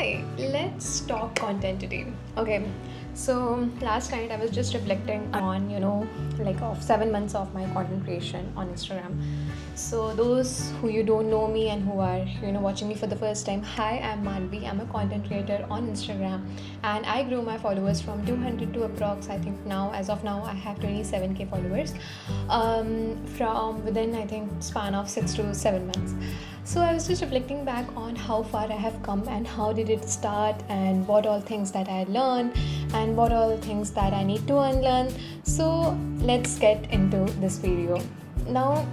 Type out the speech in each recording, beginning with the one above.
Hi, let's talk content today. Okay, so last night I was just reflecting on, like of 7 months of my content creation on Instagram. So those who you don't know me and who are, watching me for the first time, hi, I'm Manvi. I'm a content creator on Instagram, and I grew my followers from 200 to approx. I think now, as of now, I have 27k followers, from within I think span of 6 to 7 months. So I was just reflecting back on how far I have come and how did it start and what all things that I learned and what all things that I need to unlearn. So let's get into this video. Now,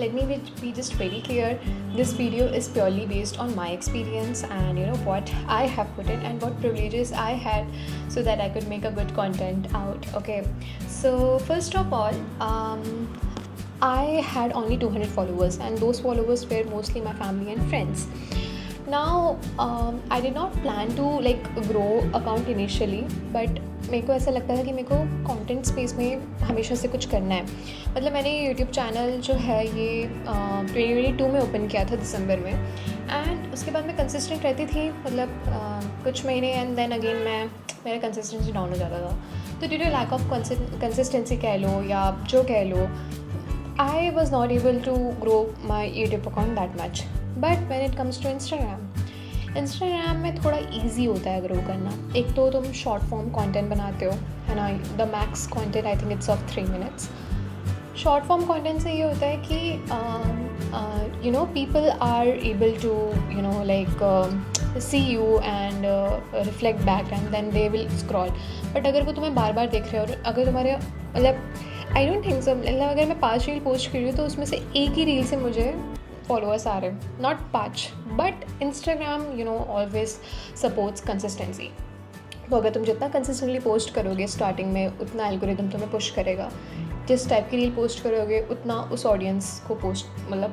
let me be just very clear. This video is purely based on my experience and what I have put in and what privileges I had so that I could make a good content out. Okay, so first of all, I had only 200 followers and those followers were mostly my family and friends. Now I did not plan to grow account initially, but मेरे को ऐसा लगता था कि मेरे को content space में हमेशा से कुछ करना है. मतलब मैंने यूट्यूब चैनल जो है ये 2022 में ओपन किया था दिसंबर में, एंड उसके बाद मैं कंसिस्टेंट रहती थी मतलब कुछ महीने, एंड देन अगेन मेरा कंसिस्टेंसी डाउन हो जाता था. तो due to lack of consistency कह लो या जो कह लो, I was not able to grow my YouTube account that much. But when it comes to Instagram में थोड़ा easy होता है ग्रो करना. एक तो तुम शॉर्ट फॉर्म कंटेंट बनाते हो, है ना. The max content I think it's of 3 minutes. Short form content से ये होता है कि people are able to see you and reflect back and then they will scroll. But अगर वो तुम्हें बार बार देख रहे हो और अगर तुम्हारे मतलब आई डोंट थिंक सो, मतलब अगर मैं 5 रील पोस्ट कर रही हूँ तो उसमें से एक ही रील से मुझे फॉलोअर्स आ रहे हैं, not 5. But Instagram always supports consistency. तो अगर तुम जितना कंसिस्टेंटली पोस्ट करोगे स्टार्टिंग में, उतना एल्गोरिदम तुम्हें पुश करेगा. जिस टाइप की रील पोस्ट करोगे उतना उस ऑडियंस को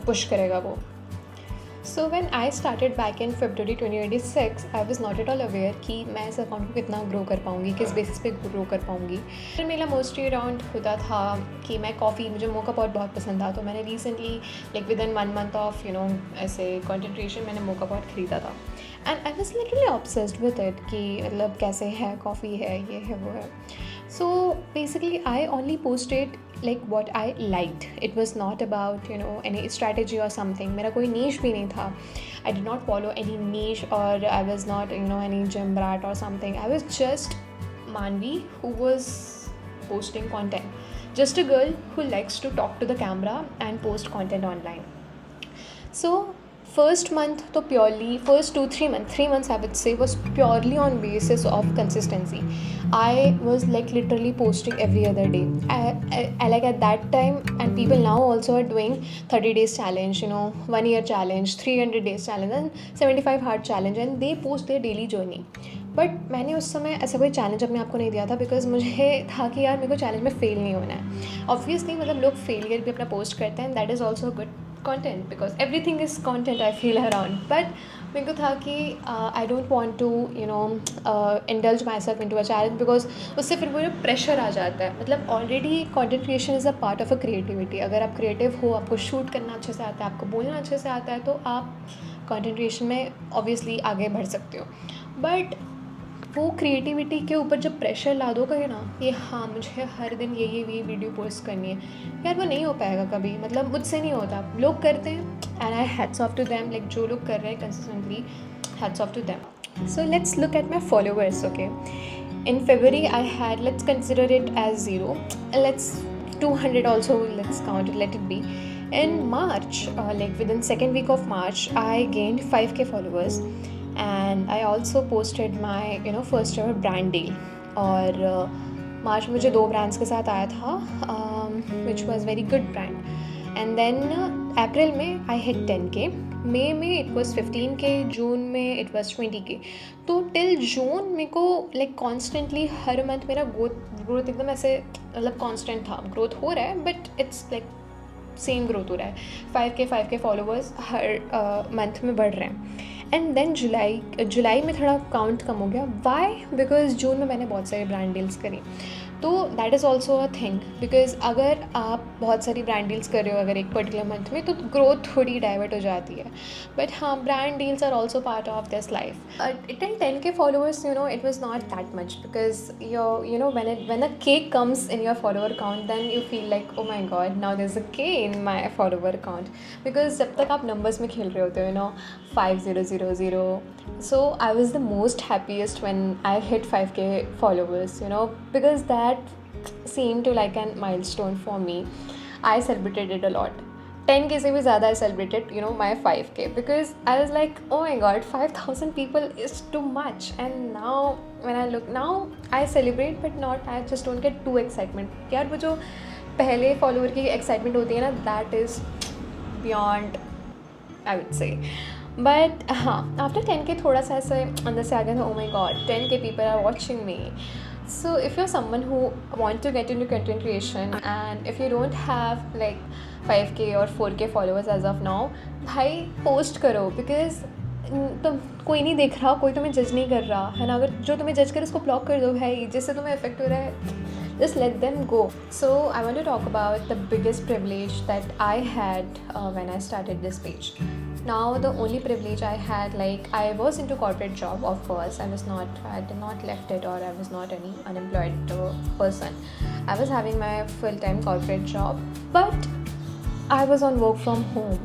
पुश करेगा वो. So when I started back in February 2026, I was not at all aware कि मैं इस अकाउंट को कितना ग्रो कर पाऊँगी, किस बेसिस पे ग्रो कर पाऊँगी. फिर मेरा मोस्टली अराउंड होता था कि मैं कॉफ़ी, मुझे मोका पॉट बहुत पसंद था, तो मैंने recently with in 1 month of ऐसे कंटेंट क्रिएशन मैंने मोका पॉट ख़रीदा था. And I was literally obsessed with it कि मतलब कैसे है, कॉफ़ी है, ये है, वो है. So basically I only posted what I liked. It was not about any strategy or something. मेरा कोई niche भी नहीं था. I did not follow any niche or I was not any gym brat or something. I was just Manvi who was posting content. Just a girl who likes to talk to the camera and post content online. So first month तो purely, first 2-3 months, 3 months I would say was purely on basis of consistency. I was literally posting every other day. I at that time, and people now also are doing 30 days challenge, 1 year challenge, 300 days challenge and 75 hard challenge, and they post their daily journey. But मैंने उस समय ऐसा कोई challenge अपने आप को नहीं दिया था, बिकॉज मुझे था कि यार मेरे को चैलेंज में फ़ेल नहीं होना है. ऑब्वियसली मतलब लोग फेलियर भी अपना पोस्ट करते हैं, that is also good content because everything is content I feel around. But मेरे को था कि I don't want to indulge myself into a challenge because उससे फिर वो प्रेशर आ जाता है. मतलब already content creation is a part of a creativity. अगर आप क्रिएटिव हो, आपको शूट करना अच्छे से आता है, आपको बोलना अच्छे से आता है, तो आप कंटेंट क्रिएशन में ऑब्वियसली आगे बढ़ सकते हो. बट वो क्रिएटिविटी के ऊपर जब प्रेशर ला दोगे ना, ये हाँ मुझे हर दिन ये वीडियो पोस्ट करनी है, यार वो नहीं हो पाएगा कभी. मतलब मुझसे नहीं होता. लोग करते हैं and I hats off to them. जो लोग कर रहे हैं consistently, hats off to them. So let's look at my followers. Okay, in February I had, let's consider it as 0, let's 200 also, let's count it, let it be. In March, within second week of March, I gained 5k followers. And I also posted my first ever brand deal. और मार्च मुझे 2 brands के साथ आया था, which was very good brand. And then अप्रैल में I hit 10k, मई में it was 15k, जून में it was 20k. तो टिल जून मेरे को कॉन्स्टेंटली हर मंथ मेरा ग्रोथ एकदम ऐसे मतलब कॉन्स्टेंट था. ग्रोथ हो रहा है बट इट्स सेम ग्रोथ हो रहा है. 5k फॉलोवर्स हर मंथ में बढ़ रहे हैं. एंड देन जुलाई में थोड़ा काउंट कम हो गया. वाई? बिकॉज जून में मैंने बहुत सारी ब्रांड डील्स करी. तो that is also a thing, because अगर आप बहुत सारी ब्रांड डील्स कर रहे हो अगर एक पर्टिकुलर मंथ में, तो ग्रोथ थोड़ी डाइवर्ट हो जाती है. बट हाँ, brand deals are also part of this life. Till 10K followers, it was not that much, because when a K comes in your follower count, then you feel like, oh my god, now there's a K in my follower count. Because जब तक आप numbers में खेल रहे होते हो, 5000, so I was the most happiest when I hit 5K followers, because that seemed to like a milestone for me. I celebrated it a lot. 10K से भी ज़्यादा I celebrated, my 5K, because I was like, oh my god, 5,000 people is too much. And now when I look, now I celebrate, but not, I just don't get too excitement. यार वो जो पहले follower की excitement होती है ना, that is beyond, I would say. But हाँ, after 10K थोड़ा सा ऐसे अंदर से आ गया था, oh my god, 10K people are watching me. So if you're someone who want to get into content creation, and if you don't have like 5K or 4K followers as of now, भाई post करो, because तुम कोई नहीं देख रहा, कोई तुम्हें जज नहीं कर रहा है ना. अगर जो तुम्हें जज करे उसको ब्लॉक कर दो भाई, जिससे तुम्हें इफेक्ट हो रहा है, just let them go. So I want to talk about the biggest privilege that I had when I started this page. Now the only privilege I had, like, I was into corporate job, of course. I did not left it, or I was not any unemployed person. I was having my full-time corporate job, but I was on work from home,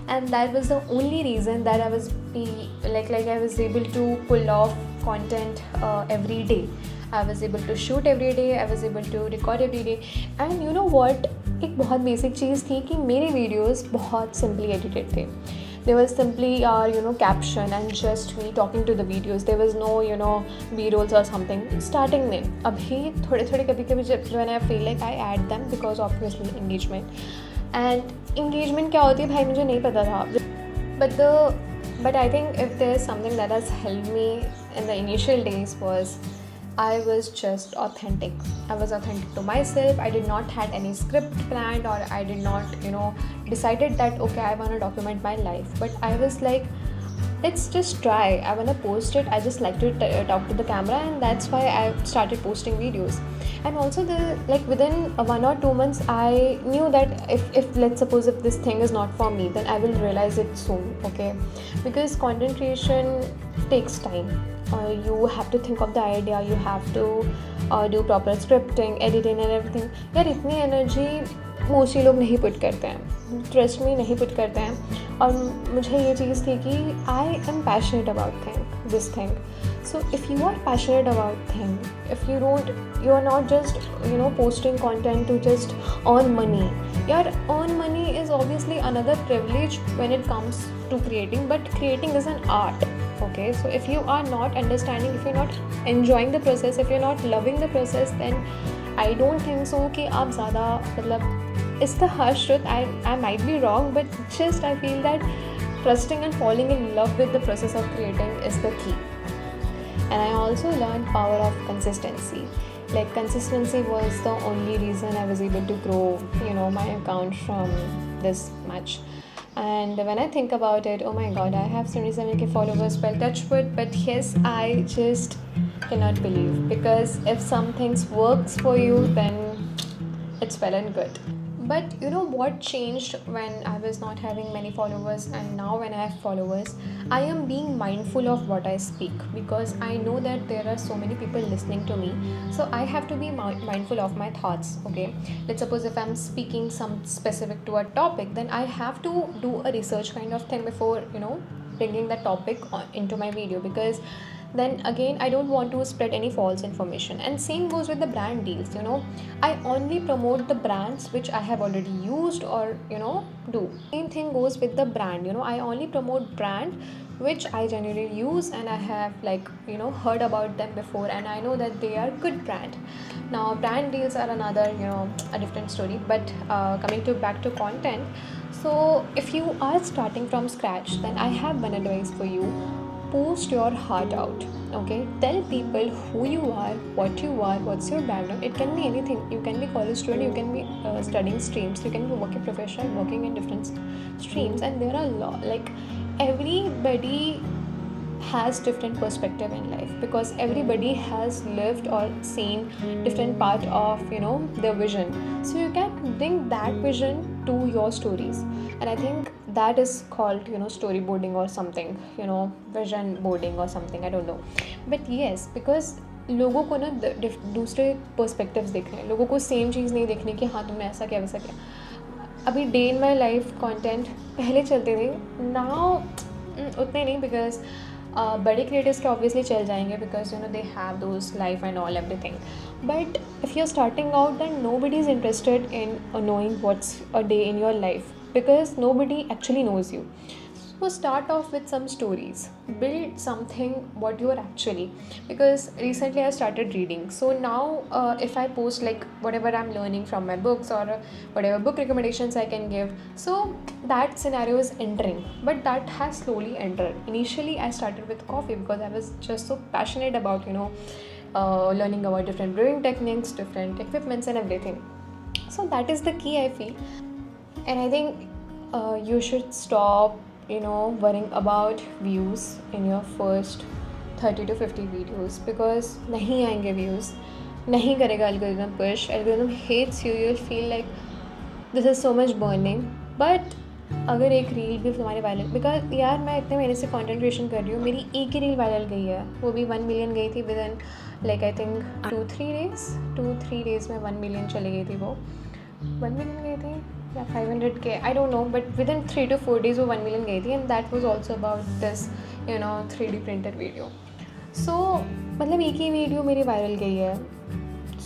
and that was the only reason that I was I was able to pull off content every day. I was able to shoot every day, I was able to record every day. And you know what, एक बहुत basic चीज़ थी कि मेरे videos बहुत simply edited थे. There was simply caption and just me talking to the videos. There was no B-rolls or something. Starting में अभी थोड़े थोड़े कभी कभी जब when I feel like I add them, because obviously engagement. And engagement क्या होती है भाई मुझे नहीं पता था. But I think if there's something that has helped me in the initial days was I was just authentic. I was authentic to myself. I did not had any script planned, or I did not, decided that, okay, I want to document my life. But I was like, let's just try. I want to post it. I just like to talk to the camera, and that's why I started posting videos. And also within 1 or 2 months, I knew that if let's suppose if this thing is not for me, then I will realize it soon, okay? Because content creation takes time. You have to think of the idea, you have to do proper scripting, editing and everything. यार इतनी energy mostly लोग नहीं put करते हैं, trust me नहीं put करते हैं. और मुझे ये चीज़ थी कि I am passionate about this thing. So if you are passionate about thing, if you are not just posting content to just earn money. Earn money is obviously another privilege when it comes to creating, but creating is an art. Okay, so if you are not understanding, if you're not enjoying the process, if you're not loving the process, then I don't think so कि आप ज़्यादा it's the harsh truth. I might be wrong, but just I feel that trusting and falling in love with the process of creating is the key. And I also learned power of consistency. Like, consistency was the only reason I was able to grow my account from this much. And when I think about it, oh my god, I have 77K followers, well, touch wood, but yes, I just cannot believe, because if some things works for you, then it's well and good. But you know what changed when I was not having many followers, and now when I have followers, I am being mindful of what I speak, because I know that there are so many people listening to me. So I have to be mindful of my thoughts, okay? Let's suppose if I'm speaking some specific to a topic, then I have to do a research kind of thing before, bringing that topic into my video, because then again I don't want to spread any false information. And same goes with the brand deals. I only promote the brands which I have already used, or do. Same thing goes with the brand. I only promote brand which I generally use, and I have heard about them before, and I know that they are good brand. Now brand deals are another a different story. But coming back to content, so if you are starting from scratch, then I have one advice for you. Post your heart out, okay? Tell people who you are, what you are, what's your background. It can be anything. You can be college student, you can be studying streams, you can be working professional, working in different streams, and there are everybody has different perspective in life, because everybody has lived or seen different part of their vision. So you can bring that vision to your stories, and I think that is called storyboarding or something, vision boarding or something, I don't know. But yes, because लोगों को ना दूसरे perspectives देखने हैं, लोगों को same चीज़ नहीं देखने कि हाँ तुमने ऐसा किया वैसा किया. अभी day in my life content पहले चलते थे, नाउ उतने नहीं, बिकॉज बड़े क्रिएटर्स के ऑब्वियसली चल जाएंगे, because they have those life and all everything. But if you are starting out then nobody is interested in knowing what's a day in your life, because nobody actually knows you. So start off with some stories, build something what you are actually, because recently I started reading, so now if I post like whatever I'm learning from my books or whatever book recommendations I can give, so that scenario is entering, but that has slowly entered. Initially I started with coffee because I was just so passionate about learning about different brewing techniques, different equipments and everything. So that is the key, I feel. And I think you should stop worrying about views in your first 30 to 50 videos, because nahi aayenge views, nahi karega algorithm push, algorithm hates you, you'll feel like this is so much burning. But अगर एक reel भी तुम्हारी viral, because यार मैं इतने महीने से content creation कर रही हूँ, मेरी एक ही रील वायरल गई है, वो भी 1 मिलियन गई थी with in like I think 2-3 days में 1 मिलियन चली गई थी. वो 1 मिलियन गई थी या 500K, I don't know, but within 3 to 4 days वो 1 मिलियन गई थी, and that was also about this 3D printed video. So मतलब एक ही वीडियो मेरी वायरल गई है.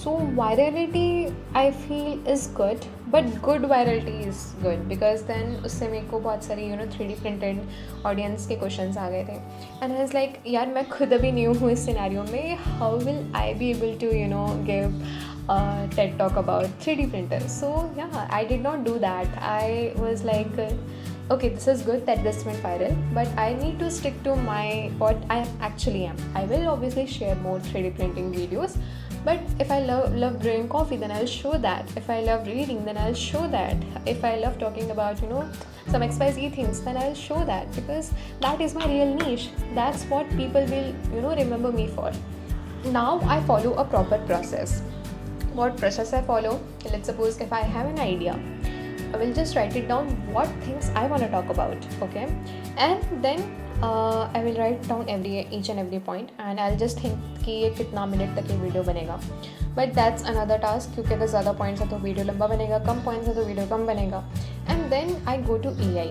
So virality I feel is good, but good virality is good, because then उससे मेरे को बहुत सारी 3D प्रिंटेड ऑडियंस के क्वेश्चंस आ गए थे, एंड आई वाज लाइक यार मैं खुद अभी न्यू हूँ इस सिनेरियो में, how will I be able to give TED talk about 3D printers. So yeah, I did not do that. I was like okay, this is good that this went viral, but I need to stick to what I actually am. I will obviously share more 3D printing videos, but if I love brewing coffee, then I'll show that. If I love reading, then I'll show that. If I love talking about some XYZ things, then I'll show that, because that is my real niche. That's what people will remember me for. Now I follow a proper process. What process I follow? Let's suppose if I have an idea, I will just write it down what things I want to talk about, okay, and then I will write down each and every point, and I'll just think कि ये कितना minute तक ये video बनेगा. But that's another task, क्योंकि अगर ज़्यादा points है तो वीडियो लंबा बनेगा, कम पॉइंट्स है तो वीडियो कम बनेगा. And then I go to AI.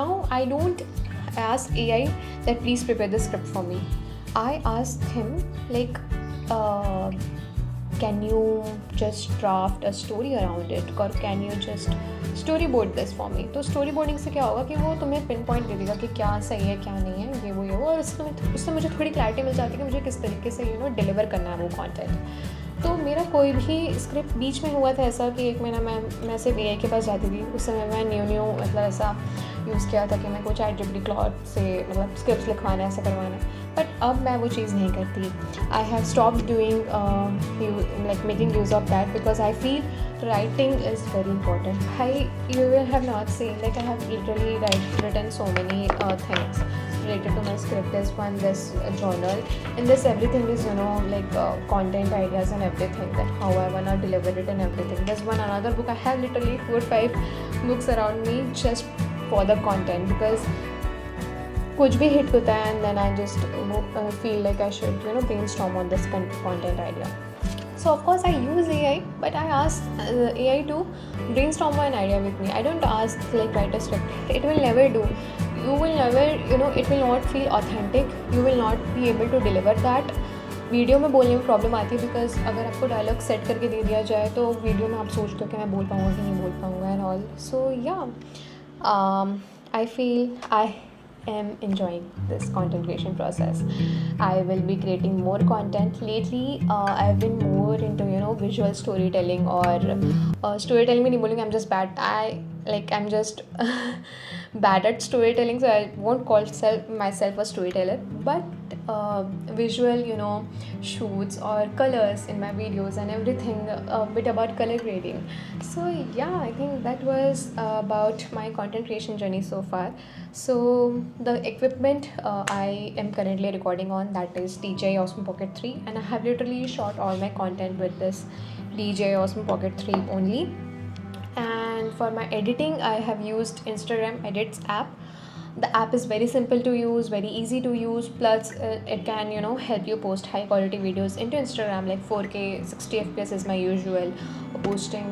Now I don't ask AI that please prepare the script for me. I ask him like can you just draft a story around it, or can you just storyboard this for me. तो story boarding से क्या होगा कि वो तुम्हें pin point दे देगा कि क्या सही है क्या नहीं है, ये वो, और उससे मुझे थोड़ी क्लैरिटी मिल जाती है कि मुझे किस तरीके से डिलीवर करना है वो कंटेंट. तो मेरा कोई भी स्क्रिप्ट बीच में हुआ था ऐसा कि एक महीना मैं सिर्फ AI के पास जाती थी. उस समय मैं न्यू मतलब ऐसा यूज़ किया था कि मैं कुछ ChatGPT क्लॉड से मतलब स्क्रिप्ट्स लिखवाना ऐसा करवाना, बट अब मैं वो चीज़ नहीं करती. I have stop doing like making use of that, because I feel writing is very important. You will have not seen, like I have literally written so many things related to my script. There's one, this journal, and this everything is like content ideas and everything, that how I wanna deliver it and everything. There's one another book. I have literally 4 or 5 books around me just for the content, because कुछ भी hit होता है and then I just feel like I should brainstorm on this content idea. So of course I use AI, but I ask AI to brainstorm an idea with me. I don't ask like write a script. It will never do. You will never it will not feel authentic. You will not be able to deliver that. Video में बोलने में problem आती है, because अगर आपको dialogue set करके दे दिया जाए तो वीडियो में आप सोचते हो कि मैं बोल पाऊँगा कि नहीं बोल पाऊँगा एंड ऑल. सो या I feel I am enjoying this content creation process. I will be creating more content. Lately I've been more into visual storytelling, or storytelling में नहीं बोलूँगी, I'm just bad. like I'm just bad at storytelling, so I won't call myself a storyteller. But visual, shoots or colors in my videos and everything, a bit about color grading. So yeah, I think that was about my content creation journey so far. So the equipment I am currently recording on, that is DJI Osmo Pocket 3, and I have literally shot all my content with this DJI Osmo Pocket 3 only. And for my editing, I have used Instagram Edits app. The app is very simple to use, very easy to use, plus it can help you post high quality videos into Instagram, like 4K 60 fps is my usual posting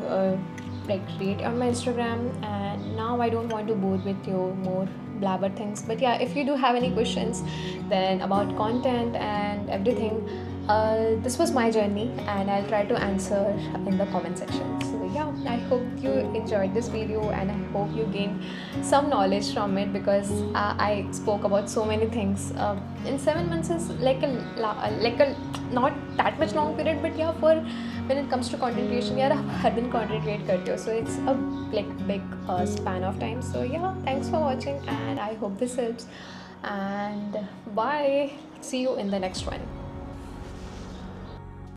like rate on my Instagram. And now I don't want to bore with you more blabber things, but yeah, if you do have any questions then about content and everything, this was my journey and I'll try to answer in the comment section. So yeah, I hope you enjoyed this video and I hope you gained some knowledge from it, because I spoke about so many things. In 7 months is like a not that much long period, but yeah, for when it comes to content creation, यार आप हर दिन content create करते हो, so it's a like big span of time. So yeah, thanks for watching and I hope this helps, and bye, see you in the next one.